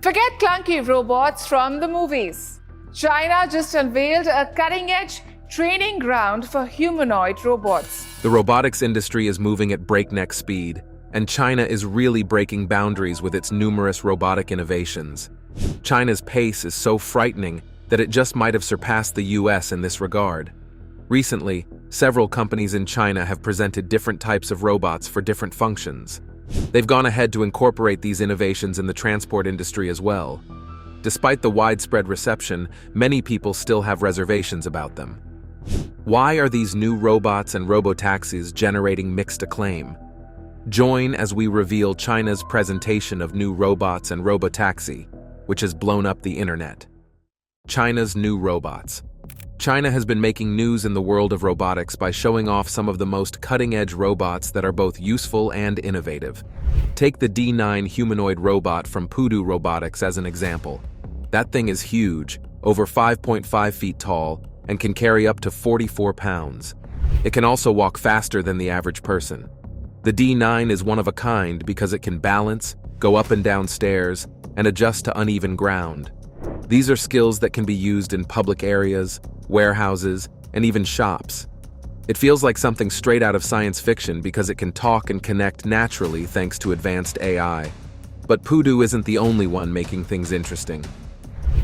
Forget clunky robots from the movies. China just unveiled a cutting-edge training ground for humanoid robots. The robotics industry is moving at breakneck speed, and China is really breaking boundaries with its numerous robotic innovations. China's pace is so frightening that it just might have surpassed the US in this regard. Recently, several companies in China have presented different types of robots for different functions. They've gone ahead to incorporate these innovations in the transport industry as well. Despite the widespread reception, many people still have reservations about them. Why are these new robots and robotaxis generating mixed acclaim? Join as we reveal China's presentation of new robots and robotaxi, which has blown up the internet. China's new robots. China has been making news in the world of robotics by showing off some of the most cutting-edge robots that are both useful and innovative. Take the D9 humanoid robot from Pudu Robotics as an example. That thing is huge, over 5.5 feet tall, and can carry up to 44 pounds. It can also walk faster than the average person. The D9 is one of a kind because it can balance, go up and down stairs, and adjust to uneven ground. These are skills that can be used in public areas, warehouses, and even shops. It feels like something straight out of science fiction because it can talk and connect naturally thanks to advanced AI. But Pudu isn't the only one making things interesting.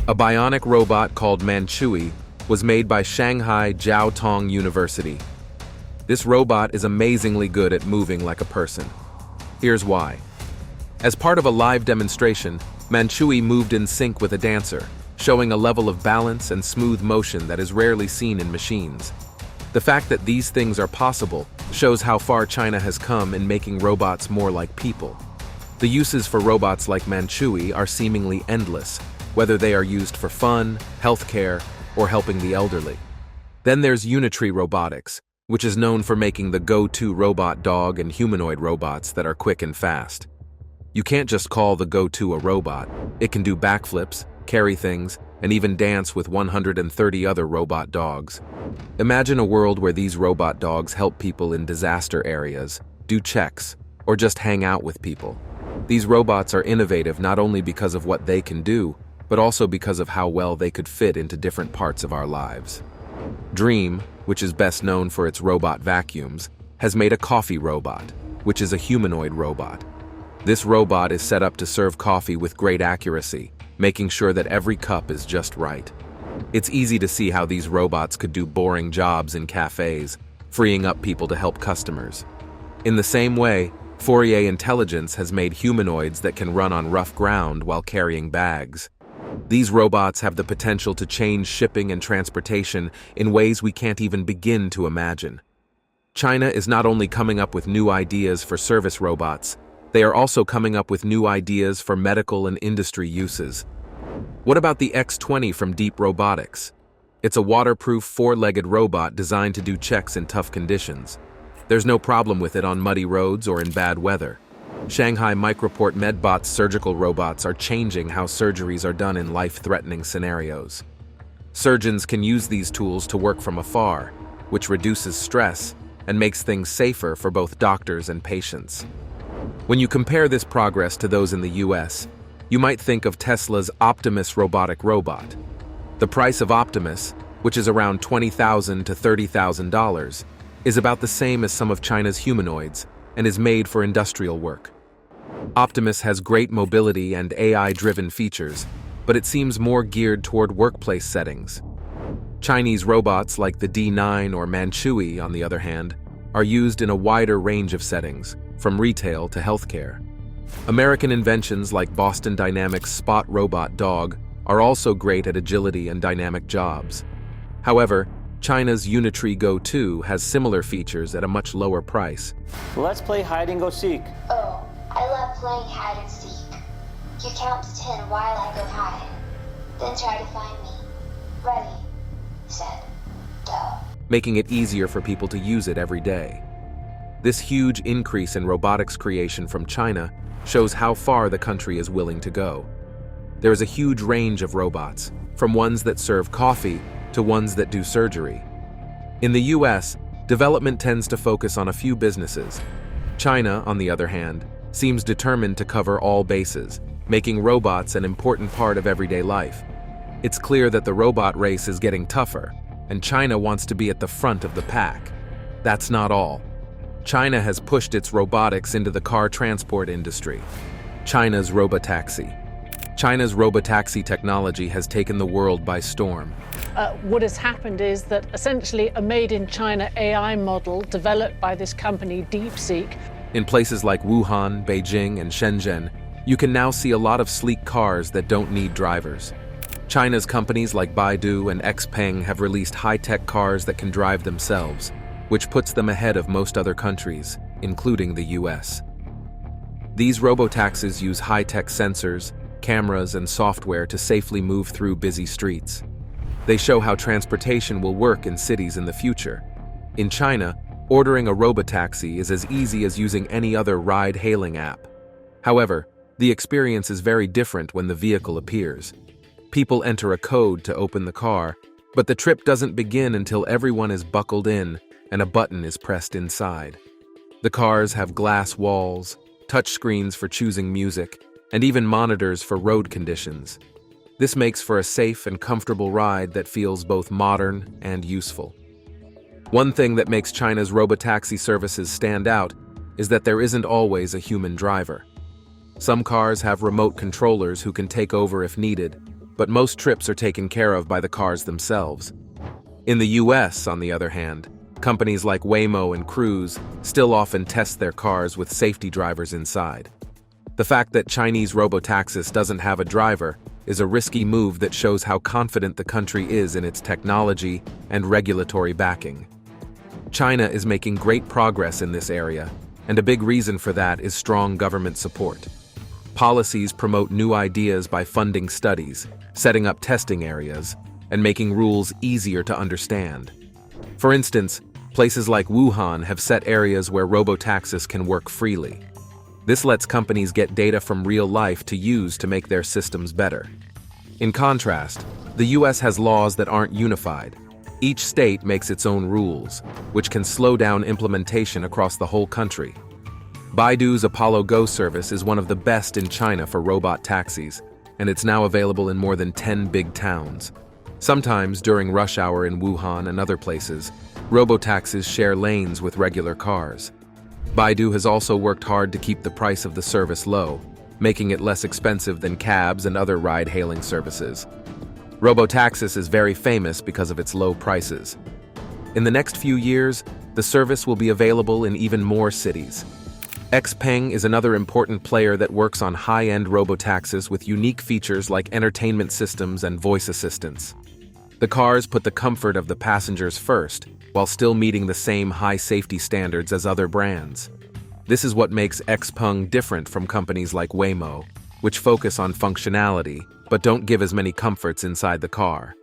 A bionic robot called Manchu was made by Shanghai Jiao Tong University. This robot is amazingly good at moving like a person. Here's why. As part of a live demonstration, Manchu moved in sync with a dancer, showing a level of balance and smooth motion that is rarely seen in machines. The fact that these things are possible shows how far China has come in making robots more like people. The uses for robots like Manchu are seemingly endless, whether they are used for fun, healthcare, or helping the elderly. Then there's Unitree Robotics, which is known for making the go-to robot dog and humanoid robots that are quick and fast. You can't just call the go-to a robot. It can do backflips, carry things, and even dance with 130 other robot dogs. Imagine a world where these robot dogs help people in disaster areas, do checks, or just hang out with people. These robots are innovative not only because of what they can do, but also because of how well they could fit into different parts of our lives. Dream, which is best known for its robot vacuums, has made a coffee robot, which is a humanoid robot. This robot is set up to serve coffee with great accuracy, making sure that every cup is just right. It's easy to see how these robots could do boring jobs in cafes, freeing up people to help customers. In the same way, Fourier Intelligence has made humanoids that can run on rough ground while carrying bags. These robots have the potential to change shipping and transportation in ways we can't even begin to imagine. China is not only coming up with new ideas for service robots, they are also coming up with new ideas for medical and industry uses. What about the X-20 from Deep Robotics? It's a waterproof four-legged robot designed to do checks in tough conditions. There's no problem with it on muddy roads or in bad weather. Shanghai Microport Medbot's surgical robots are changing how surgeries are done in life-threatening scenarios. Surgeons can use these tools to work from afar, which reduces stress and makes things safer for both doctors and patients. When you compare this progress to those in the US, you might think of Tesla's Optimus robotic robot. The price of Optimus, which is around $20,000 to $30,000, is about the same as some of China's humanoids and is made for industrial work. Optimus has great mobility and AI-driven features, but it seems more geared toward workplace settings. Chinese robots like the D9 or Manchu, on the other hand, are used in a wider range of settings, from retail to healthcare. American inventions like Boston Dynamics' Spot robot dog are also great at agility and dynamic jobs. However, China's Unitree Go 2 has similar features at a much lower price. Let's play hide and go seek. Oh, I love playing hide and seek. You count to 10 while I go hide, then try to find me. Ready, set, go. Making it easier for people to use it every day. This huge increase in robotics creation from China shows how far the country is willing to go. There is a huge range of robots, from ones that serve coffee to ones that do surgery. In the US, development tends to focus on a few businesses. China, on the other hand, seems determined to cover all bases, making robots an important part of everyday life. It's clear that the robot race is getting tougher, and China wants to be at the front of the pack. That's not all. China has pushed its robotics into the car transport industry. China's robotaxi. China's robotaxi technology has taken the world by storm. What has happened is that essentially a made-in-China AI model developed by this company, DeepSeek. In places like Wuhan, Beijing, and Shenzhen, you can now see a lot of sleek cars that don't need drivers. China's companies like Baidu and XPeng have released high-tech cars that can drive themselves, which puts them ahead of most other countries, including the US. These robotaxis use high-tech sensors, cameras, and software to safely move through busy streets. They show how transportation will work in cities in the future. In China, ordering a robotaxi is as easy as using any other ride-hailing app. However, the experience is very different when the vehicle appears. People enter a code to open the car, but the trip doesn't begin until everyone is buckled in and a button is pressed inside. The cars have glass walls, touchscreens for choosing music, and even monitors for road conditions. This makes for a safe and comfortable ride that feels both modern and useful. One thing that makes China's robotaxi services stand out is that there isn't always a human driver. Some cars have remote controllers who can take over if needed, but most trips are taken care of by the cars themselves. In the US, on the other hand, companies like Waymo and Cruise still often test their cars with safety drivers inside. The fact that Chinese robotaxis doesn't have a driver is a risky move that shows how confident the country is in its technology and regulatory backing. China is making great progress in this area, and a big reason for that is strong government support. Policies promote new ideas by funding studies, setting up testing areas, and making rules easier to understand. For instance, places like Wuhan have set areas where robotaxis can work freely. This lets companies get data from real life to use to make their systems better. In contrast, the US has laws that aren't unified. Each state makes its own rules, which can slow down implementation across the whole country. Baidu's Apollo Go service is one of the best in China for robot taxis, and it's now available in more than 10 big towns. Sometimes, during rush hour in Wuhan and other places, robotaxis share lanes with regular cars. Baidu has also worked hard to keep the price of the service low, making it less expensive than cabs and other ride-hailing services. Robotaxis is very famous because of its low prices. In the next few years, the service will be available in even more cities. XPeng is another important player that works on high-end robotaxis with unique features like entertainment systems and voice assistants. The cars put the comfort of the passengers first, while still meeting the same high safety standards as other brands. This is what makes XPeng different from companies like Waymo, which focus on functionality but don't give as many comforts inside the car.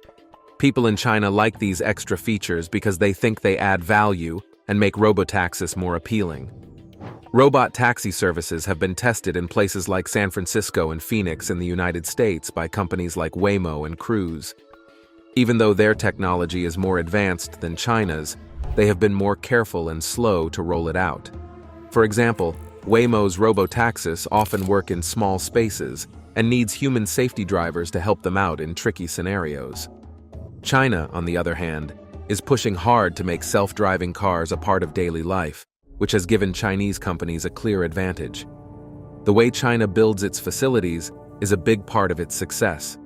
People in China like these extra features because they think they add value and make robotaxis more appealing. Robot taxi services have been tested in places like San Francisco and Phoenix in the United States by companies like Waymo and Cruise. Even though their technology is more advanced than China's, they have been more careful and slow to roll it out. For example, Waymo's robotaxis often work in small spaces and needs human safety drivers to help them out in tricky scenarios. China, on the other hand, is pushing hard to make self-driving cars a part of daily life, which has given Chinese companies a clear advantage. The way China builds its facilities is a big part of its success.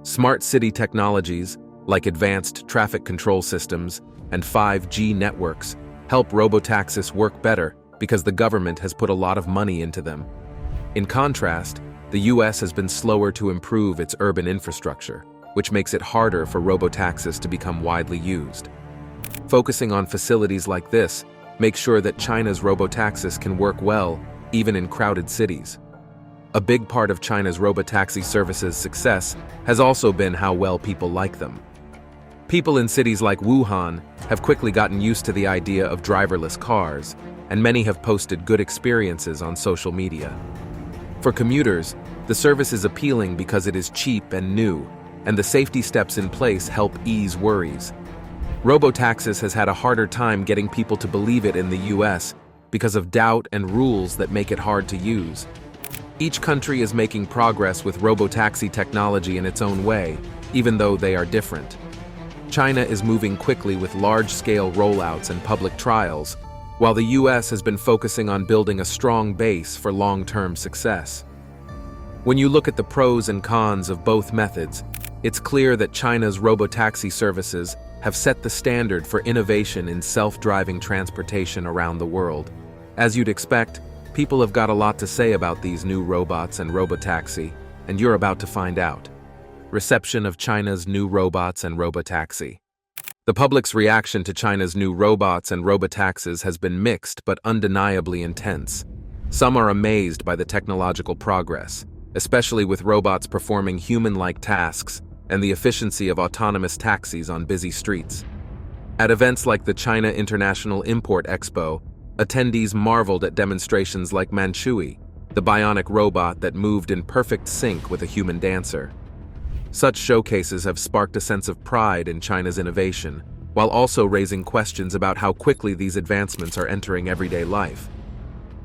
Smart city technologies, like advanced traffic control systems and 5G networks, help robotaxis work better because the government has put a lot of money into them. In contrast, the US has been slower to improve its urban infrastructure, which makes it harder for robotaxis to become widely used. Focusing on facilities like this makes sure that China's robotaxis can work well, even in crowded cities. A big part of China's robotaxi services' success has also been how well people like them. People in cities like Wuhan have quickly gotten used to the idea of driverless cars, and many have posted good experiences on social media. For commuters, the service is appealing because it is cheap and new, and the safety steps in place help ease worries. Robotaxis has had a harder time getting people to believe it in the US because of doubt and rules that make it hard to use. Each country is making progress with robotaxi technology in its own way, even though they are different. China is moving quickly with large-scale rollouts and public trials, while the US has been focusing on building a strong base for long-term success. When you look at the pros and cons of both methods, it's clear that China's robotaxi services have set the standard for innovation in self-driving transportation around the world. As you'd expect, people have got a lot to say about these new robots and robotaxi, and you're about to find out. Reception of China's new robots and robotaxi. The public's reaction to China's new robots and robotaxis has been mixed but undeniably intense. Some are amazed by the technological progress, especially with robots performing human-like tasks and the efficiency of autonomous taxis on busy streets. At events like the China International Import Expo, attendees marveled at demonstrations like Manchui, the bionic robot that moved in perfect sync with a human dancer. Such showcases have sparked a sense of pride in China's innovation, while also raising questions about how quickly these advancements are entering everyday life.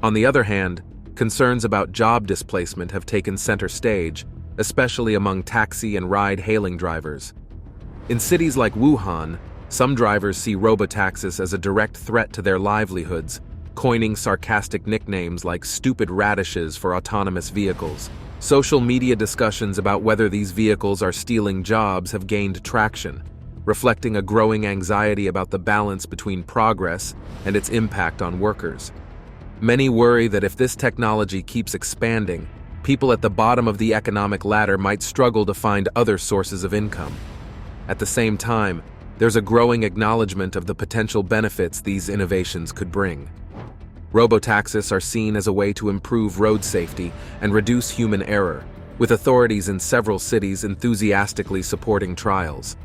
On the other hand, concerns about job displacement have taken center stage, especially among taxi and ride-hailing drivers. In cities like Wuhan, some drivers see robotaxis as a direct threat to their livelihoods, coining sarcastic nicknames like "stupid radishes" for autonomous vehicles. Social media discussions about whether these vehicles are stealing jobs have gained traction, reflecting a growing anxiety about the balance between progress and its impact on workers. Many worry that if this technology keeps expanding, people at the bottom of the economic ladder might struggle to find other sources of income. At the same time, there's a growing acknowledgement of the potential benefits these innovations could bring. Robotaxis are seen as a way to improve road safety and reduce human error, with authorities in several cities enthusiastically supporting trials.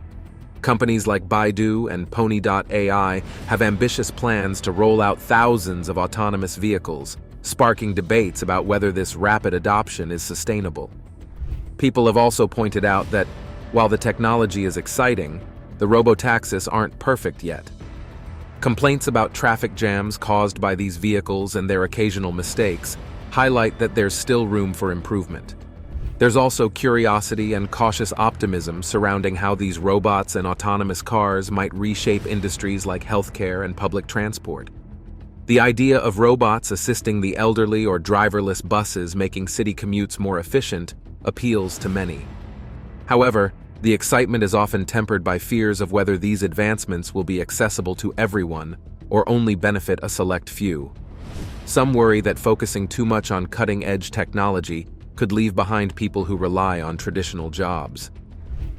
Companies like Baidu and Pony.ai have ambitious plans to roll out thousands of autonomous vehicles, sparking debates about whether this rapid adoption is sustainable. People have also pointed out that, while the technology is exciting, the robotaxis aren't perfect yet. Complaints about traffic jams caused by these vehicles and their occasional mistakes highlight that there's still room for improvement. There's also curiosity and cautious optimism surrounding how these robots and autonomous cars might reshape industries like healthcare and public transport. The idea of robots assisting the elderly or driverless buses making city commutes more efficient appeals to many. However, the excitement is often tempered by fears of whether these advancements will be accessible to everyone or only benefit a select few. Some worry that focusing too much on cutting-edge technology could leave behind people who rely on traditional jobs.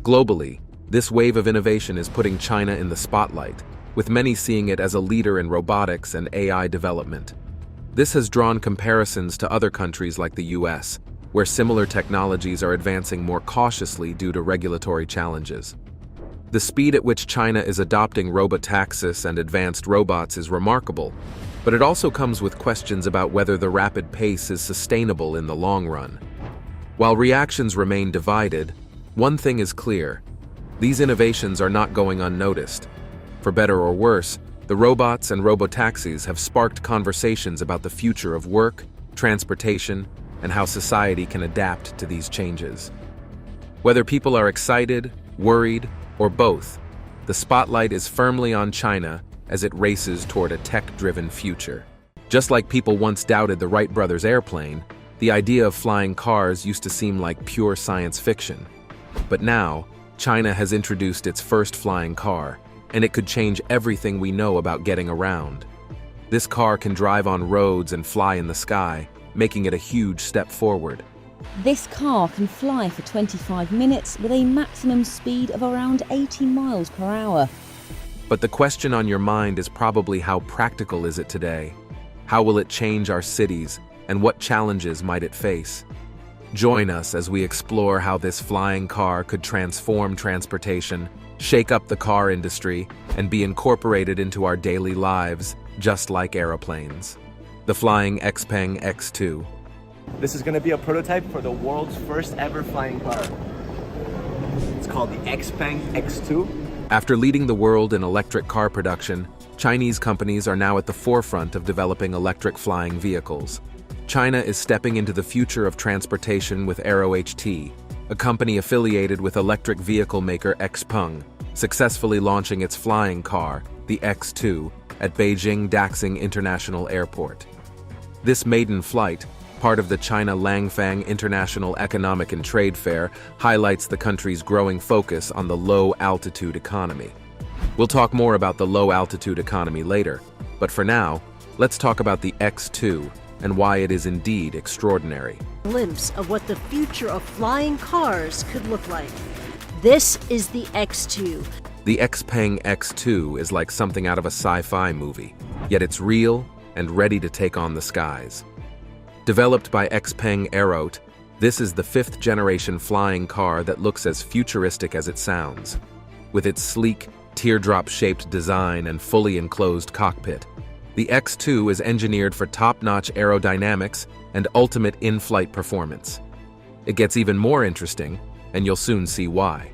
Globally, this wave of innovation is putting China in the spotlight, with many seeing it as a leader in robotics and AI development. This has drawn comparisons to other countries like the US, where similar technologies are advancing more cautiously due to regulatory challenges. The speed at which China is adopting robotaxis and advanced robots is remarkable, but it also comes with questions about whether the rapid pace is sustainable in the long run. While reactions remain divided, one thing is clear: these innovations are not going unnoticed. For better or worse, the robots and robotaxis have sparked conversations about the future of work, transportation, and how society can adapt to these changes. Whether people are excited, worried, or both, the spotlight is firmly on China as it races toward a tech-driven future. Just like people once doubted the Wright brothers' airplane, the idea of flying cars used to seem like pure science fiction. But now, China has introduced its first flying car, and it could change everything we know about getting around. This car can drive on roads and fly in the sky, making it a huge step forward. This car can fly for 25 minutes with a maximum speed of around 80 miles per hour. But the question on your mind is probably, how practical is it today? How will it change our cities, and what challenges might it face? Join us as we explore how this flying car could transform transportation, shake up the car industry, and be incorporated into our daily lives, just like aeroplanes. The flying Xpeng X2. This is going to be a prototype for the world's first ever flying car. It's called the Xpeng X2. After leading the world in electric car production, Chinese companies are now at the forefront of developing electric flying vehicles. China is stepping into the future of transportation with AeroHT, a company affiliated with electric vehicle maker XPeng, successfully launching its flying car, the X2, at Beijing Daxing International Airport. This maiden flight, part of the China Langfang International Economic and Trade Fair, highlights the country's growing focus on the low-altitude economy. We'll talk more about the low-altitude economy later, but for now, let's talk about the X2 and why it is indeed extraordinary. Glimpse of what the future of flying cars could look like. This is the X2. The XPeng X2 is like something out of a sci-fi movie, yet it's real and ready to take on the skies. Developed by XPeng Aerot, this is the fifth-generation flying car that looks as futuristic as it sounds. With its sleek, teardrop-shaped design and fully enclosed cockpit, the X2 is engineered for top-notch aerodynamics and ultimate in-flight performance. It gets even more interesting, and you'll soon see why.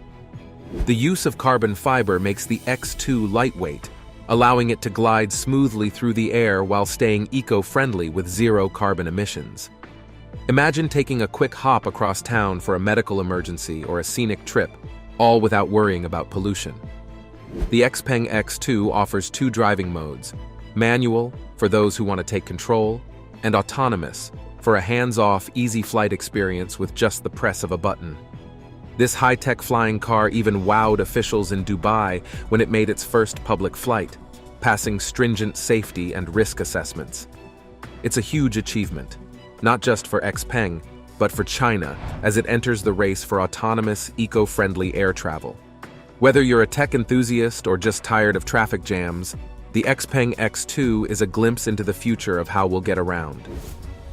The use of carbon fiber makes the X2 lightweight, allowing it to glide smoothly through the air while staying eco-friendly with zero carbon emissions. Imagine taking a quick hop across town for a medical emergency or a scenic trip, all without worrying about pollution. The XPeng X2 offers two driving modes: manual, for those who want to take control, and autonomous, for a hands-off, easy flight experience with just the press of a button. This high-tech flying car even wowed officials in Dubai when it made its first public flight, passing stringent safety and risk assessments. It's a huge achievement, not just for XPeng, but for China as it enters the race for autonomous, eco-friendly air travel. Whether you're a tech enthusiast or just tired of traffic jams, the XPeng X2 is a glimpse into the future of how we'll get around.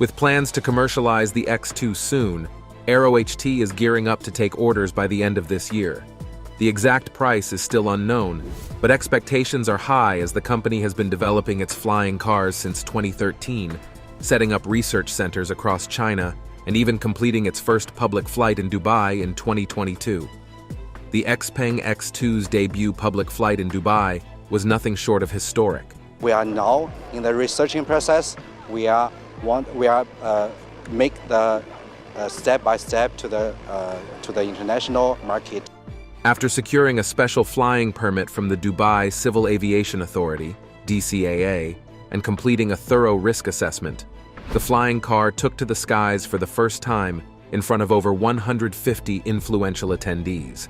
With plans to commercialize the X2 soon, AeroHT is gearing up to take orders by the end of this year. The exact price is still unknown, but expectations are high as the company has been developing its flying cars since 2013, setting up research centers across China and even completing its first public flight in Dubai in 2022. The XPeng X2's debut public flight in Dubai was nothing short of historic. We are now in the researching process. We are make the step by step to the international market. After securing a special flying permit from the Dubai Civil Aviation Authority, DCAA, and completing a thorough risk assessment, the flying car took to the skies for the first time in front of over 150 influential attendees.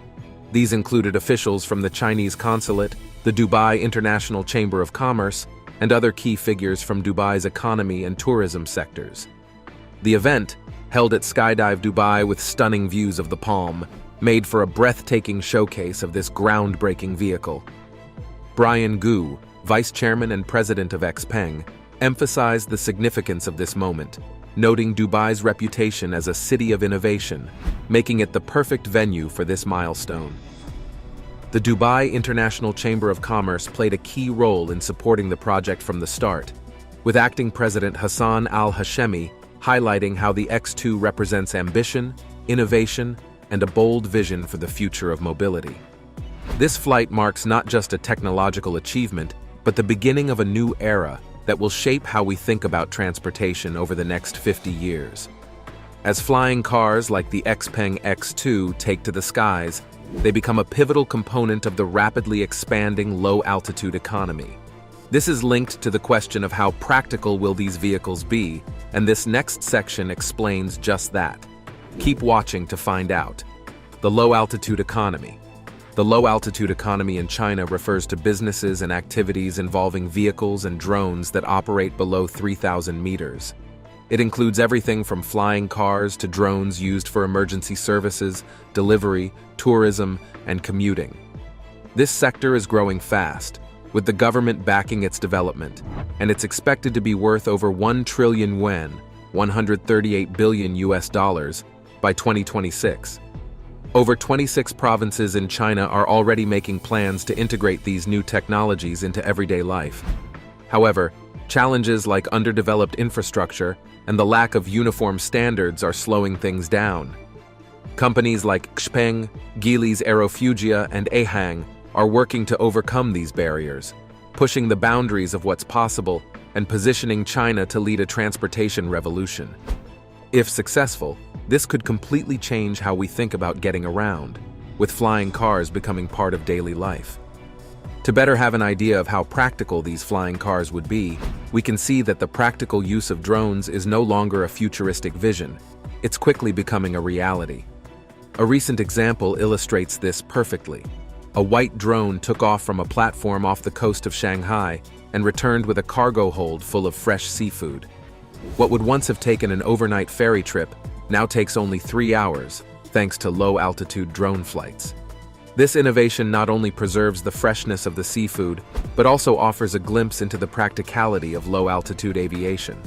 These included officials from the Chinese consulate, the Dubai International Chamber of Commerce, and other key figures from Dubai's economy and tourism sectors. The event, held at Skydive Dubai with stunning views of the Palm, made for a breathtaking showcase of this groundbreaking vehicle. Brian Gu, vice chairman and president of XPeng, emphasized the significance of this moment, noting Dubai's reputation as a city of innovation, making it the perfect venue for this milestone. The Dubai International Chamber of Commerce played a key role in supporting the project from the start, with acting president Hassan Al-Hashemi highlighting how the X2 represents ambition, innovation, and a bold vision for the future of mobility. This flight marks not just a technological achievement, but the beginning of a new era that will shape how we think about transportation over the next 50 years. As flying cars like the XPeng X2 take to the skies, they become a pivotal component of the rapidly expanding low-altitude economy. This is linked to the question of how practical will these vehicles be, and this next section explains just that. Keep watching to find out. The low-altitude economy. The low-altitude economy in China refers to businesses and activities involving vehicles and drones that operate below 3,000 meters. It includes everything from flying cars to drones used for emergency services, delivery, tourism, and commuting. This sector is growing fast, with the government backing its development, and it's expected to be worth over 1 trillion yuan, 138 billion US dollars, by 2026. Over 26 provinces in China are already making plans to integrate these new technologies into everyday life. However, challenges like underdeveloped infrastructure and the lack of uniform standards are slowing things down. Companies like XPeng, Geely's Aerofugia, and Ahang are working to overcome these barriers, pushing the boundaries of what's possible and positioning China to lead a transportation revolution. If successful, this could completely change how we think about getting around, with flying cars becoming part of daily life. To better have an idea of how practical these flying cars would be, we can see that the practical use of drones is no longer a futuristic vision. It's quickly becoming a reality. A recent example illustrates this perfectly. A white drone took off from a platform off the coast of Shanghai and returned with a cargo hold full of fresh seafood. What would once have taken an overnight ferry trip now takes only 3 hours, thanks to low-altitude drone flights. This innovation not only preserves the freshness of the seafood, but also offers a glimpse into the practicality of low-altitude aviation.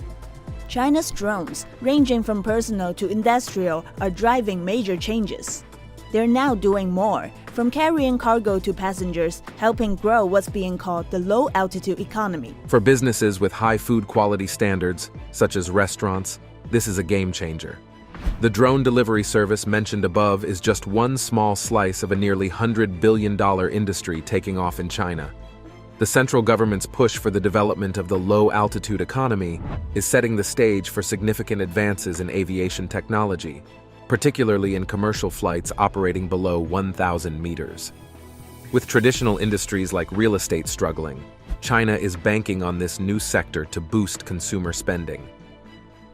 China's drones, ranging from personal to industrial, are driving major changes. They're now doing more, from carrying cargo to passengers, helping grow what's being called the low-altitude economy. For businesses with high food quality standards, such as restaurants, this is a game changer. The drone delivery service mentioned above is just one small slice of a nearly $100 billion industry taking off in China. The central government's push for the development of the low-altitude economy is setting the stage for significant advances in aviation technology, particularly in commercial flights operating below 1,000 meters. With traditional industries like real estate struggling, China is banking on this new sector to boost consumer spending.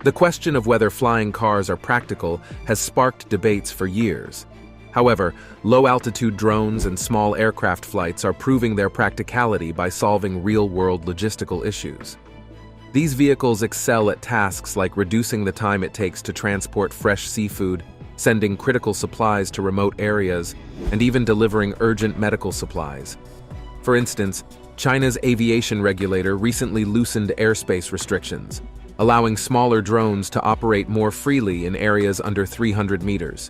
The question of whether flying cars are practical has sparked debates for years. However, low-altitude drones and small aircraft flights are proving their practicality by solving real-world logistical issues. These vehicles excel at tasks like reducing the time it takes to transport fresh seafood, sending critical supplies to remote areas, and even delivering urgent medical supplies. For instance, China's aviation regulator recently loosened airspace restrictions, allowing smaller drones to operate more freely in areas under 300 meters.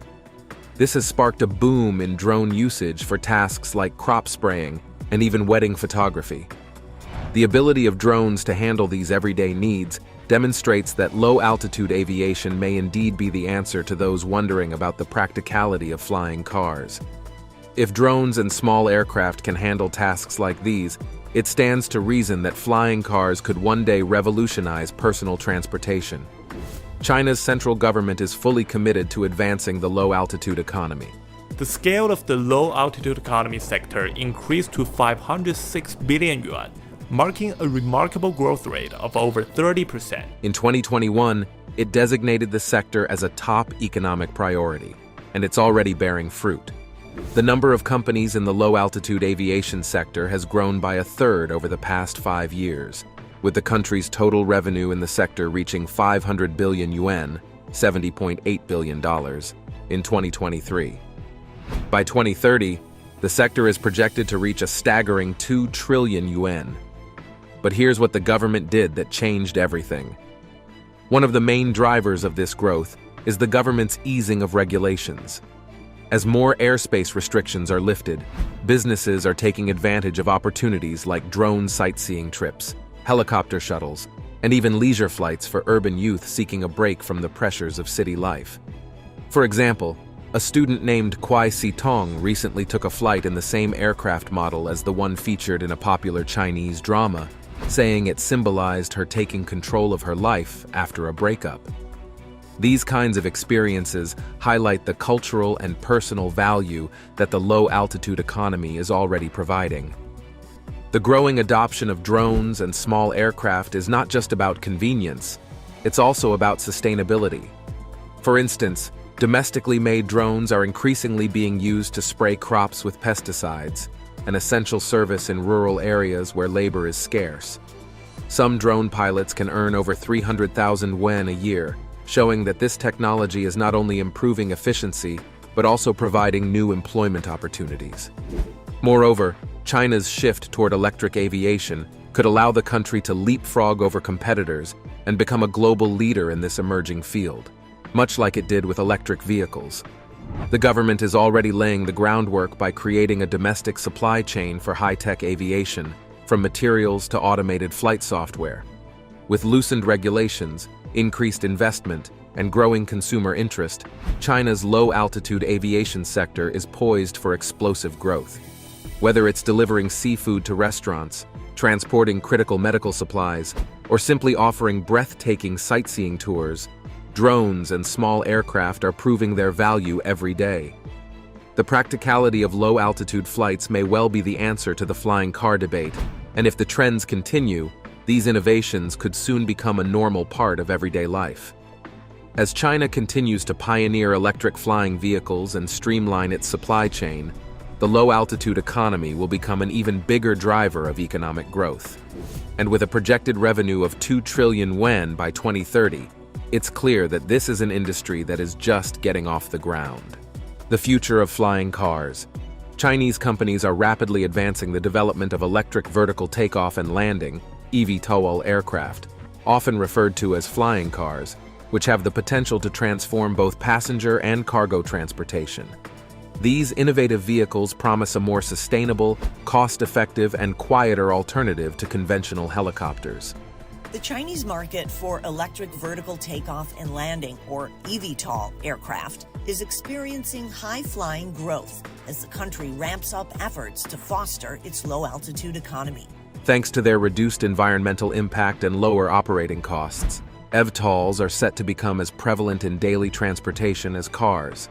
This has sparked a boom in drone usage for tasks like crop spraying and even wedding photography. The ability of drones to handle these everyday needs demonstrates that low-altitude aviation may indeed be the answer to those wondering about the practicality of flying cars. If drones and small aircraft can handle tasks like these, it stands to reason that flying cars could one day revolutionize personal transportation. China's central government is fully committed to advancing the low-altitude economy. The scale of the low-altitude economy sector increased to 506 billion yuan, marking a remarkable growth rate of over 30%. In 2021, it designated the sector as a top economic priority, and it's already bearing fruit. The number of companies in the low-altitude aviation sector has grown by a third over the past 5 years, with the country's total revenue in the sector reaching 500 billion yuan, $70.8 billion, in 2023. By 2030, the sector is projected to reach a staggering 2 trillion yuan. But here's what the government did that changed everything. One of the main drivers of this growth is the government's easing of regulations. As more airspace restrictions are lifted, businesses are taking advantage of opportunities like drone sightseeing trips, helicopter shuttles, and even leisure flights for urban youth seeking a break from the pressures of city life. For example, a student named Kwai Si-tong recently took a flight in the same aircraft model as the one featured in a popular Chinese drama, saying it symbolized her taking control of her life after a breakup. These kinds of experiences highlight the cultural and personal value that the low-altitude economy is already providing. The growing adoption of drones and small aircraft is not just about convenience, it's also about sustainability. For instance, domestically made drones are increasingly being used to spray crops with pesticides, an essential service in rural areas where labor is scarce. Some drone pilots can earn over 300,000 yuan a year, showing that this technology is not only improving efficiency, but also providing new employment opportunities. Moreover, China's shift toward electric aviation could allow the country to leapfrog over competitors and become a global leader in this emerging field, much like it did with electric vehicles. The government is already laying the groundwork by creating a domestic supply chain for high-tech aviation, from materials to automated flight software. With loosened regulations, increased investment, and growing consumer interest, China's low-altitude aviation sector is poised for explosive growth. Whether it's delivering seafood to restaurants, transporting critical medical supplies, or simply offering breathtaking sightseeing tours, drones and small aircraft are proving their value every day. The practicality of low-altitude flights may well be the answer to the flying car debate, and if the trends continue, these innovations could soon become a normal part of everyday life. As China continues to pioneer electric flying vehicles and streamline its supply chain, the low-altitude economy will become an even bigger driver of economic growth. And with a projected revenue of 2 trillion yuan by 2030, it's clear that this is an industry that is just getting off the ground. The future of flying cars. Chinese companies are rapidly advancing the development of electric vertical takeoff and landing, eVTOL aircraft, often referred to as flying cars, which have the potential to transform both passenger and cargo transportation. These innovative vehicles promise a more sustainable, cost-effective, and quieter alternative to conventional helicopters. The Chinese market for electric vertical takeoff and landing, or eVTOL aircraft, is experiencing high-flying growth as the country ramps up efforts to foster its low-altitude economy. Thanks to their reduced environmental impact and lower operating costs, eVTOLs are set to become as prevalent in daily transportation as cars.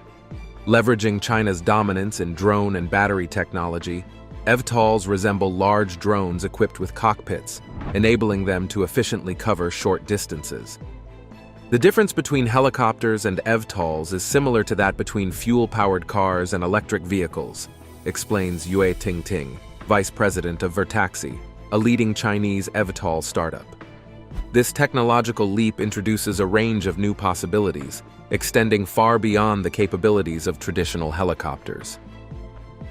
Leveraging China's dominance in drone and battery technology, eVTOLs resemble large drones equipped with cockpits, enabling them to efficiently cover short distances. The difference between helicopters and eVTOLs is similar to that between fuel-powered cars and electric vehicles, explains Yue Tingting, vice president of Robotaxi, a leading Chinese eVTOL startup. This technological leap introduces a range of new possibilities, extending far beyond the capabilities of traditional helicopters.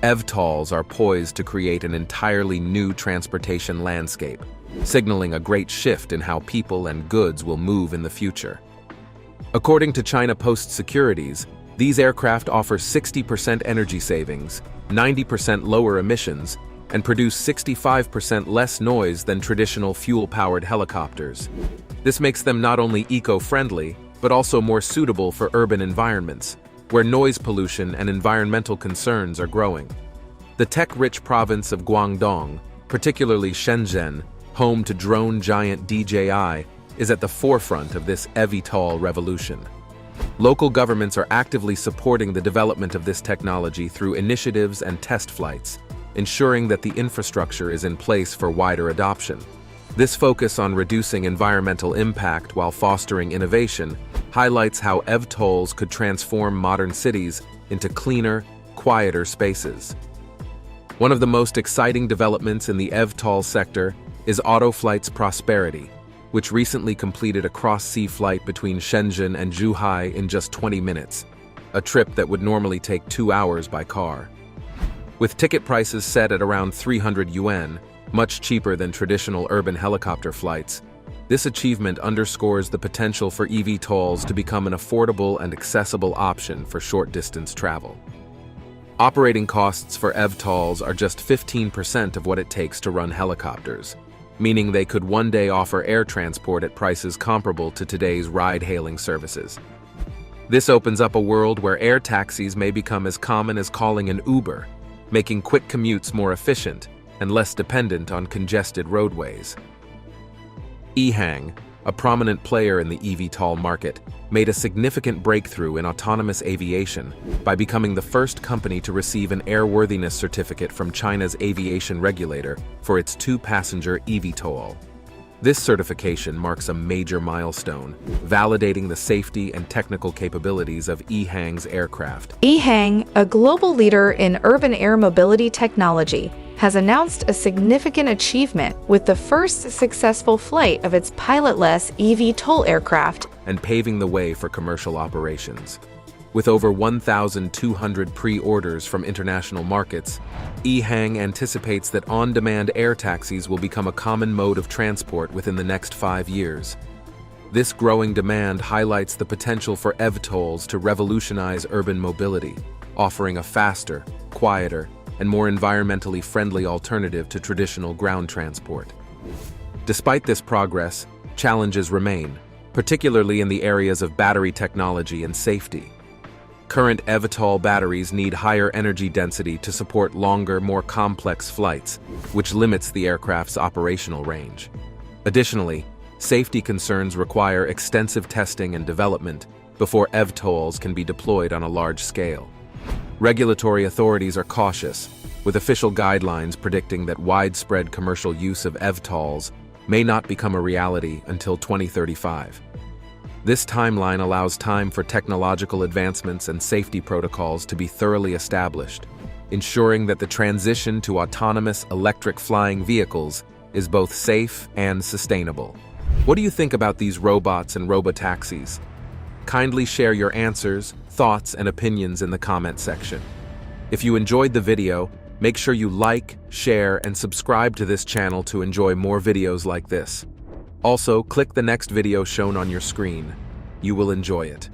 eVTOLs are poised to create an entirely new transportation landscape, signaling a great shift in how people and goods will move in the future. According to China Post Securities, these aircraft offer 60% energy savings, 90% lower emissions, and produce 65% less noise than traditional fuel-powered helicopters. This makes them not only eco-friendly, but also more suitable for urban environments, where noise pollution and environmental concerns are growing. The tech-rich province of Guangdong, particularly Shenzhen, home to drone giant DJI, is at the forefront of this eVTOL revolution. Local governments are actively supporting the development of this technology through initiatives and test flights, ensuring that the infrastructure is in place for wider adoption. This focus on reducing environmental impact while fostering innovation highlights how eVTOLs could transform modern cities into cleaner, quieter spaces. One of the most exciting developments in the eVTOL sector is Autoflight's Prosperity, which recently completed a cross-sea flight between Shenzhen and Zhuhai in just 20 minutes, a trip that would normally take 2 hours by car. With ticket prices set at around 300 yuan, much cheaper than traditional urban helicopter flights, this achievement underscores the potential for eVTOLs to become an affordable and accessible option for short-distance travel. Operating costs for eVTOLs are just 15% of what it takes to run helicopters, meaning they could one day offer air transport at prices comparable to today's ride-hailing services. This opens up a world where air taxis may become as common as calling an Uber, making quick commutes more efficient and less dependent on congested roadways. EHang, a prominent player in the eVTOL market, made a significant breakthrough in autonomous aviation by becoming the first company to receive an airworthiness certificate from China's aviation regulator for its 2-passenger eVTOL. This certification marks a major milestone, validating the safety and technical capabilities of EHang's aircraft. EHang, a global leader in urban air mobility technology, has announced a significant achievement with the first successful flight of its pilotless eVTOL aircraft and paving the way for commercial operations. With over 1,200 pre-orders from international markets, EHang anticipates that on-demand air taxis will become a common mode of transport within the next 5 years. This growing demand highlights the potential for eVTOLs to revolutionize urban mobility, offering a faster, quieter, and more environmentally friendly alternative to traditional ground transport. Despite this progress, challenges remain, particularly in the areas of battery technology and safety. Current eVTOL batteries need higher energy density to support longer, more complex flights, which limits the aircraft's operational range. Additionally, safety concerns require extensive testing and development before eVTOLs can be deployed on a large scale. Regulatory authorities are cautious, with official guidelines predicting that widespread commercial use of eVTOLs may not become a reality until 2035. This timeline allows time for technological advancements and safety protocols to be thoroughly established, ensuring that the transition to autonomous electric flying vehicles is both safe and sustainable. What do you think about these robots and robotaxis? Kindly share your answers, thoughts, and opinions in the comment section. If you enjoyed the video, make sure you like, share, and subscribe to this channel to enjoy more videos like this. Also, click the next video shown on your screen. You will enjoy it.